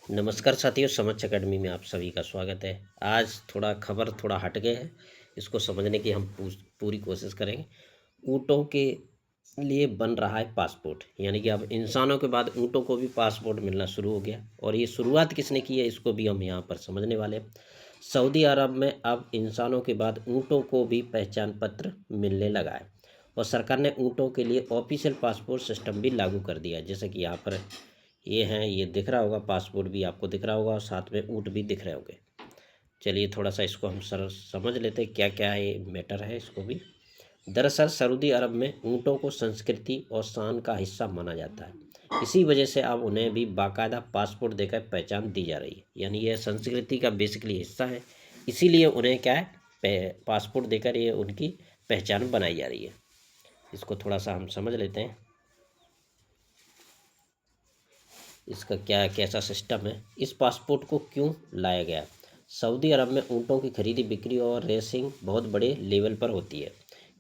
नमस्कार साथियों, समझ अकेडमी में आप सभी का स्वागत है। आज खबर थोड़ा हट गए है, इसको समझने की हम पूरी कोशिश करेंगे। ऊँटों के लिए बन रहा है पासपोर्ट, यानी कि अब इंसानों के बाद ऊँटों को भी पासपोर्ट मिलना शुरू हो गया और ये शुरुआत किसने की है, इसको भी हम यहाँ पर समझने वाले हैं। सऊदी अरब में अब इंसानों के बाद ऊँटों को भी पहचान पत्र मिलने लगा है और सरकार ने ऊँटों के लिए ऑफिशियल पासपोर्ट सिस्टम भी लागू कर दिया है। जैसे कि यहाँ पर ये हैं, ये दिख रहा होगा, पासपोर्ट भी आपको दिख रहा होगा और साथ में ऊँट भी दिख रहे होंगे। चलिए थोड़ा सा इसको हम सर समझ लेते हैं क्या क्या ये मैटर है इसको भी। दरअसल सऊदी अरब में ऊँटों को संस्कृति और शान का हिस्सा माना जाता है। इसी वजह से अब उन्हें भी बाकायदा पासपोर्ट देकर पहचान दी जा रही है, यानी यह संस्कृति का बेसिकली हिस्सा है, इसीलिए उन्हें क्या है, पासपोर्ट देकर ये उनकी पहचान बनाई जा रही है। इसको थोड़ा सा हम समझ लेते हैं, इसका क्या कैसा सिस्टम है, इस पासपोर्ट को क्यों लाया गया। सऊदी अरब में ऊँटों की खरीदी बिक्री और रेसिंग बहुत बड़े लेवल पर होती है।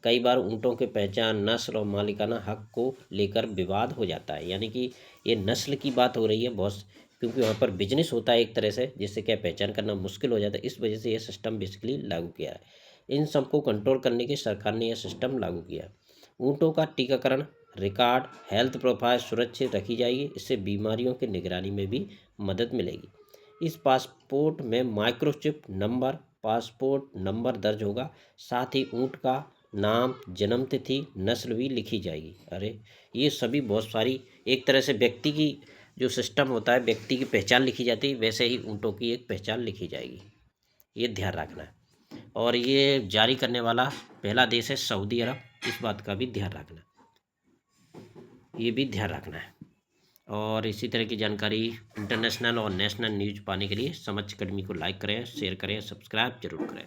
कई बार ऊँटों के पहचान, नस्ल और मालिकाना हक को लेकर विवाद हो जाता है, यानी कि ये नस्ल की बात हो रही है बहुत, क्योंकि वहाँ पर बिजनेस होता है एक तरह से, जिससे क्या पहचान करना मुश्किल हो जाता है। इस वजह से यह सिस्टम बेसिकली लागू किया है। इन सबको कंट्रोल करने के सरकार ने यह सिस्टम लागू किया। ऊँटों का टीकाकरण, रिकॉर्ड, हेल्थ प्रोफाइल सुरक्षित रखी जाएगी, इससे बीमारियों की निगरानी में भी मदद मिलेगी। इस पासपोर्ट में माइक्रोचिप नंबर, पासपोर्ट नंबर दर्ज होगा, साथ ही ऊँट का नाम, जन्म तिथि, नस्ल भी लिखी जाएगी। अरे ये सभी बहुत सारी, एक तरह से व्यक्ति की जो सिस्टम होता है, व्यक्ति की पहचान लिखी जाती है, वैसे ही ऊँटों की एक पहचान लिखी जाएगी। ये ध्यान रखना है। और ये जारी करने वाला पहला देश है सऊदी अरब, इस बात का भी ध्यान रखना, ये भी ध्यान रखना है। और इसी तरह की जानकारी, इंटरनेशनल और नेशनल न्यूज़ पाने के लिए समझ अकेडमी को लाइक करें, शेयर करें, सब्सक्राइब जरूर करें।